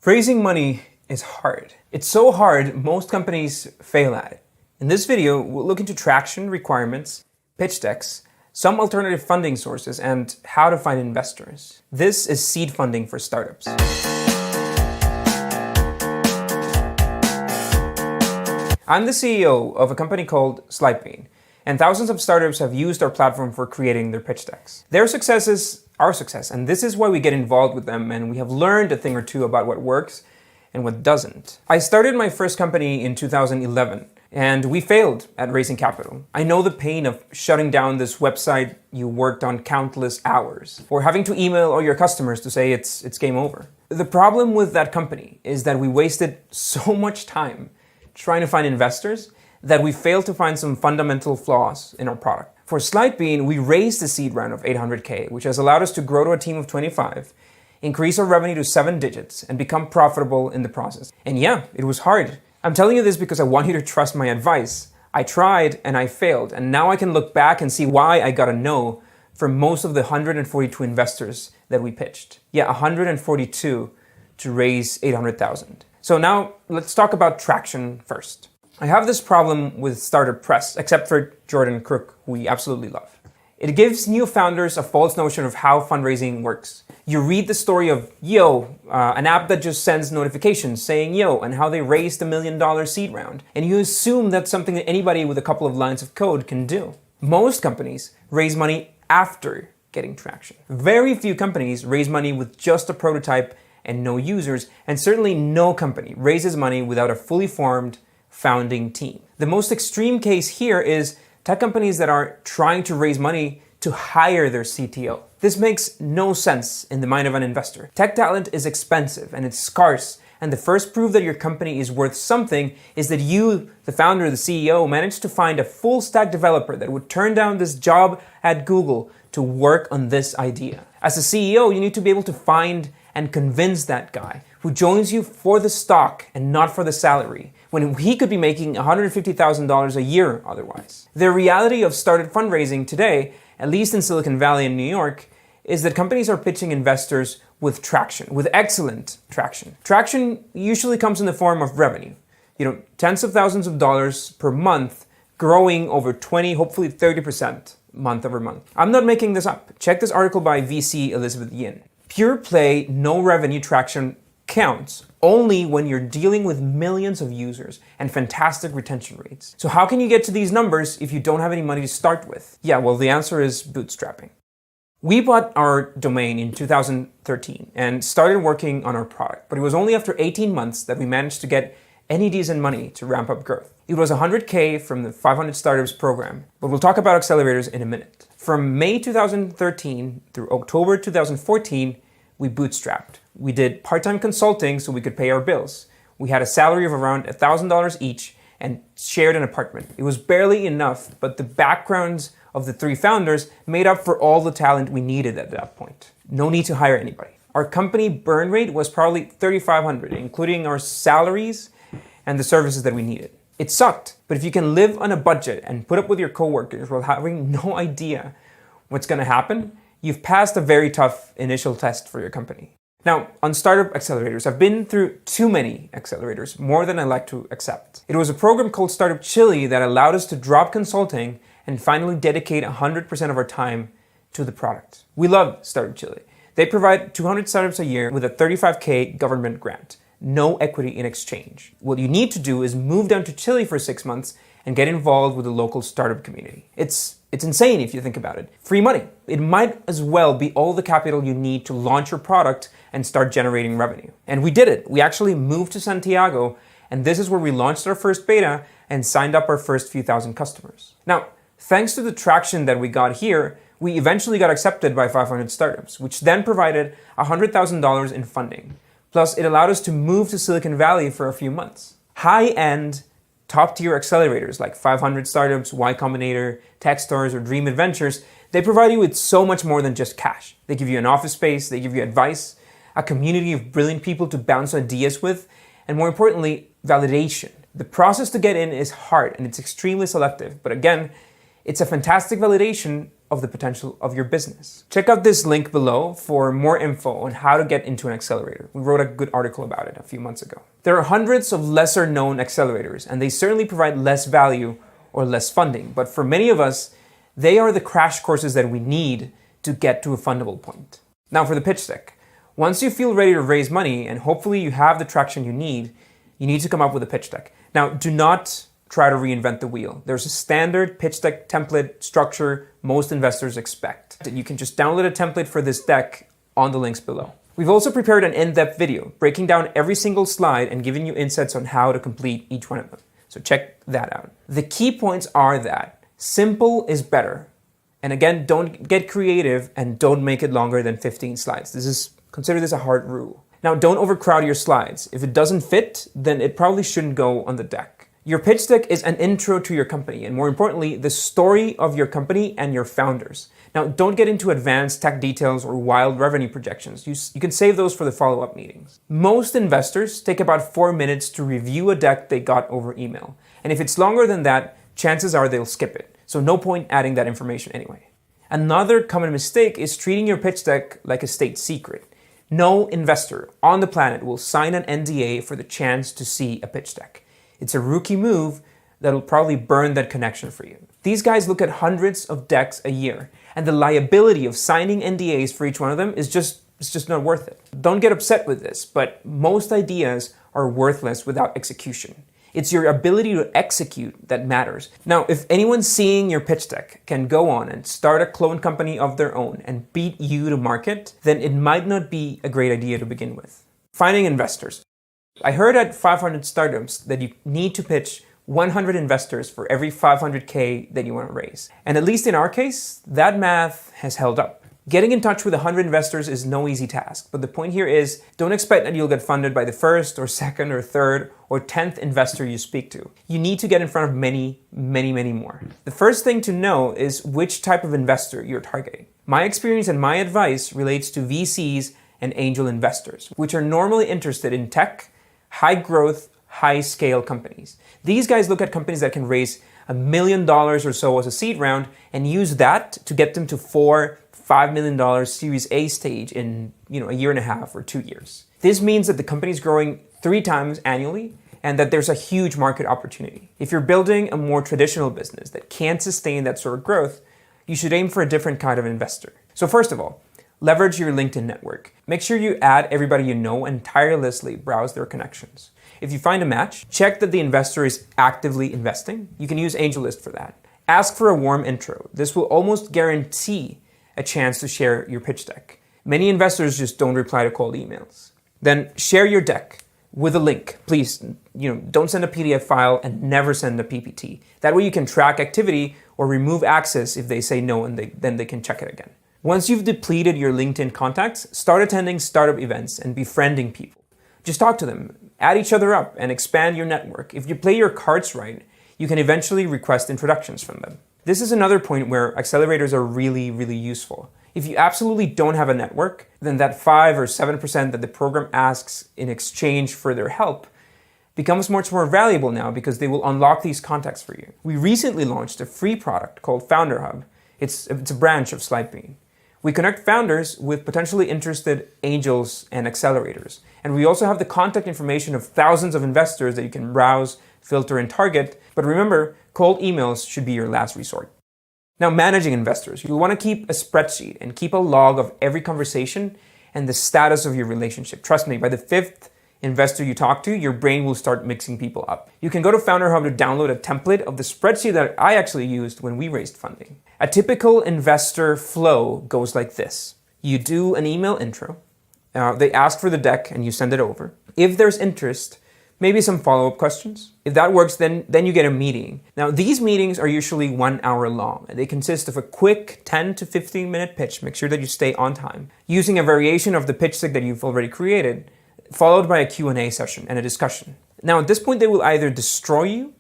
Raising money is hard. It's so hard, most companies fail at it. In this video, we'll look into traction requirements, pitch decks, some alternative funding sources, and how to find investors. This is seed funding for startups. I'm the CEO of a company called Slidebean, and thousands of startups have used our platform for creating their pitch decks. Their success is our success, and this is why we get involved with them, and we have learned a thing or two about what works and what doesn't. I started my first company in 2011, and we failed at raising capital. I know the pain of shutting down this website you worked on countless hours, or having to email all your customers to say it's game over. The problem with that company is that we wasted so much time trying to find investors that we failed to find some fundamental flaws in our product. For Slidebean, we raised a seed round of $800K, which has allowed us to grow to a team of 25, increase our revenue to 7 digits, and become profitable in the process. And yeah, it was hard. I'm telling you this because I want you to trust my advice. I tried and I failed, and now I can look back and see why I got a no from most of the 142 investors that we pitched. Yeah, 142 to raise 800,000. So now let's talk about traction first. I have this problem with Startup Press, except for Jordan Crook, who we absolutely love. It gives new founders a false notion of how fundraising works. You read the story of Yo, an app that just sends notifications saying Yo, and how they raised $1 million seed round, and you assume that's something that anybody with a couple of lines of code can do. Most companies raise money after getting traction. Very few companies raise money with just a prototype and no users, and certainly no company raises money without a fully formed founding team. The most extreme case here is tech companies that are trying to raise money to hire their CTO. This makes no sense in the mind of an investor. Tech talent is expensive and it's scarce, and the first proof that your company is worth something is that you, the founder, the CEO, managed to find a full stack developer that would turn down this job at Google to work on this idea. As a CEO, you need to be able to find and convince that guy who joins you for the stock and not for the salary, when he could be making $150,000 a year otherwise. The reality of startup fundraising today, at least in Silicon Valley and New York, is that companies are pitching investors with traction, with excellent traction. Traction usually comes in the form of revenue. Tens of thousands of dollars per month, growing over 20, hopefully 30% month over month. I'm not making this up. Check this article by VC Elizabeth Yin. Pure play, no revenue traction counts only when you're dealing with millions of users and fantastic retention rates. So how can you get to these numbers if you don't have any money to start with? Yeah, well, the answer is bootstrapping. We bought our domain in 2013 and started working on our product, but it was only after 18 months that we managed to get any decent money to ramp up growth. It was 100K from the 500 Startups program, but we'll talk about accelerators in a minute. From May 2013 through October 2014, we bootstrapped. We did part-time consulting so we could pay our bills. We had a salary of around $1,000 each and shared an apartment. It was barely enough, but the backgrounds of the three founders made up for all the talent we needed at that point. No need to hire anybody. Our company burn rate was probably $3,500, including our salaries and the services that we needed. It sucked, but if you can live on a budget and put up with your coworkers while having no idea what's going to happen, you've passed a very tough initial test for your company. Now, on startup accelerators, I've been through too many accelerators, more than I like to accept. It was a program called Startup Chili that allowed us to drop consulting and finally dedicate 100% of our time to the product. We love Startup Chili. They provide 200 startups a year with a $35K government grant. No equity in exchange. What you need to do is move down to Chile for 6 months and get involved with the local startup community. It's insane if you think about it. Free money. It might as well be all the capital you need to launch your product and start generating revenue. And we did it. We actually moved to Santiago, and this is where we launched our first beta and signed up our first few thousand customers. Now, thanks to the traction that we got here, we eventually got accepted by 500 Startups, which then provided $100,000 in funding. Plus, it allowed us to move to Silicon Valley for a few months. High-end, top-tier accelerators like 500 Startups, Y Combinator, Techstars, or Dream Adventures, they provide you with so much more than just cash. They give you an office space, they give you advice, a community of brilliant people to bounce ideas with, and more importantly, validation. The process to get in is hard and it's extremely selective, but again, it's a fantastic validation of the potential of your business. Check out this link below for more info on how to get into an accelerator. We wrote a good article about it a few months ago. There are hundreds of lesser known accelerators, and they certainly provide less value or less funding. But for many of us, they are the crash courses that we need to get to a fundable point. Now for the pitch deck. Once you feel ready to raise money and hopefully you have the traction you need to come up with a pitch deck. Now, do not try to reinvent the wheel. There's a standard pitch deck template structure most investors expect. You can just download a template for this deck on the links below. We've also prepared an in-depth video breaking down every single slide and giving you insights on how to complete each one of them. So check that out. The key points are that simple is better. And again, don't get creative and don't make it longer than 15 slides. Consider this a hard rule. Now, don't overcrowd your slides. If it doesn't fit, then it probably shouldn't go on the deck. Your pitch deck is an intro to your company, and more importantly, the story of your company and your founders. Now, don't get into advanced tech details or wild revenue projections. You can save those for the follow-up meetings. Most investors take about 4 minutes to review a deck they got over email. And if it's longer than that, chances are they'll skip it. So no point adding that information anyway. Another common mistake is treating your pitch deck like a state secret. No investor on the planet will sign an NDA for the chance to see a pitch deck. It's a rookie move that'll probably burn that connection for you. These guys look at hundreds of decks a year, and the liability of signing NDAs for each one of them is just not worth it. Don't get upset with this, but most ideas are worthless without execution. It's your ability to execute that matters. Now, if anyone seeing your pitch deck can go on and start a clone company of their own and beat you to market, then it might not be a great idea to begin with. Finding investors. I heard at 500 Startups that you need to pitch 100 investors for every 500K that you want to raise. And at least in our case, that math has held up. Getting in touch with 100 investors is no easy task, but the point here is don't expect that you'll get funded by the first or second or third or 10th investor you speak to. You need to get in front of many, many, many more. The first thing to know is which type of investor you're targeting. My experience and my advice relates to VCs and angel investors, which are normally interested in tech, high growth, high scale companies. These guys look at companies that can raise $1 million or so as a seed round and use that to get them to $5 million Series A stage in a year and a half or 2 years. This means that the company is growing 3 times annually and that there's a huge market opportunity. If you're building a more traditional business that can't sustain that sort of growth, you should aim for a different kind of investor. So first of all, leverage your LinkedIn network. Make sure you add everybody you know and tirelessly browse their connections. If you find a match, check that the investor is actively investing. You can use AngelList for that. Ask for a warm intro. This will almost guarantee a chance to share your pitch deck. Many investors just don't reply to cold emails. Then share your deck with a link. Please, don't send a PDF file and never send a PPT. That way you can track activity or remove access if they say no and then they can check it again. Once you've depleted your LinkedIn contacts, start attending startup events and befriending people. Just talk to them, add each other up, and expand your network. If you play your cards right, you can eventually request introductions from them. This is another point where accelerators are really, really useful. If you absolutely don't have a network, then that 5 or 7% that the program asks in exchange for their help becomes much more valuable now because they will unlock these contacts for you. We recently launched a free product called Founder Hub. It's a branch of Slidebean. We connect founders with potentially interested angels and accelerators. And we also have the contact information of thousands of investors that you can browse, filter, and target. But remember, cold emails should be your last resort. Now, managing investors. You'll want to keep a spreadsheet and keep a log of every conversation and the status of your relationship. Trust me, by the 5th investor you talk to, your brain will start mixing people up. You can go to Founder Hub to download a template of the spreadsheet that I actually used when we raised funding. A typical investor flow goes like this. You do an email intro. They ask for the deck and you send it over. If there's interest, maybe some follow-up questions. If that works, then you get a meeting. Now, these meetings are usually 1 hour long. They consist of a quick 10 to 15 minute pitch. Make sure that you stay on time. Using a variation of the pitch deck that you've already created, followed by a Q&A session and a discussion. Now, at this point, they will either destroy you,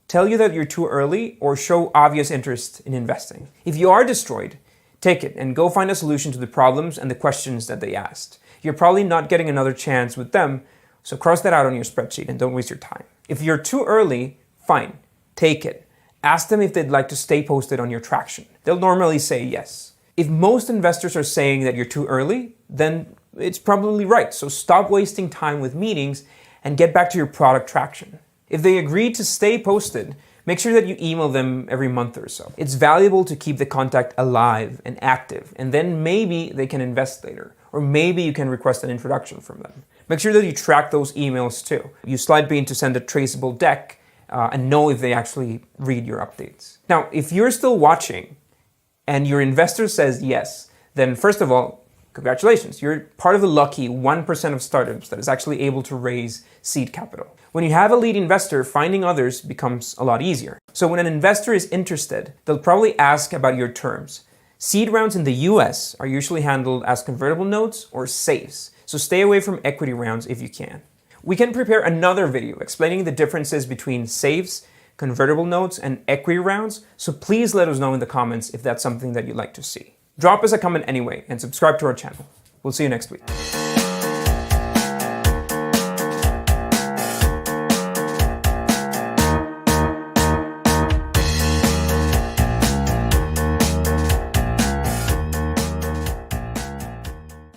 tell you that you're too early, or show obvious interest in investing. If you are destroyed, take it and go find a solution to the problems and the questions that they asked. You're probably not getting another chance with them, so cross that out on your spreadsheet and don't waste your time. If you're too early, fine, take it. Ask them if they'd like to stay posted on your traction. they'll normally say yes. If most investors are saying that you're too early, then it's probably right. So stop wasting time with meetings and get back to your product traction. If they agree to stay posted, make sure that you email them every month or so. It's valuable to keep the contact alive and active, and then maybe they can invest later, or maybe you can request an introduction from them. Make sure that you track those emails too. Use Slidebean to send a traceable deck and know if they actually read your updates. Now, if you're still watching and your investor says yes, then first of all, congratulations, you're part of the lucky 1% of startups that is actually able to raise seed capital. When you have a lead investor, finding others becomes a lot easier. So when an investor is interested, they'll probably ask about your terms. Seed rounds in the US are usually handled as convertible notes or SAFEs, so stay away from equity rounds if you can. We can prepare another video explaining the differences between SAFEs, convertible notes, and equity rounds, so please let us know in the comments if that's something that you'd like to see. Drop us a comment anyway and subscribe to our channel. We'll see you next week.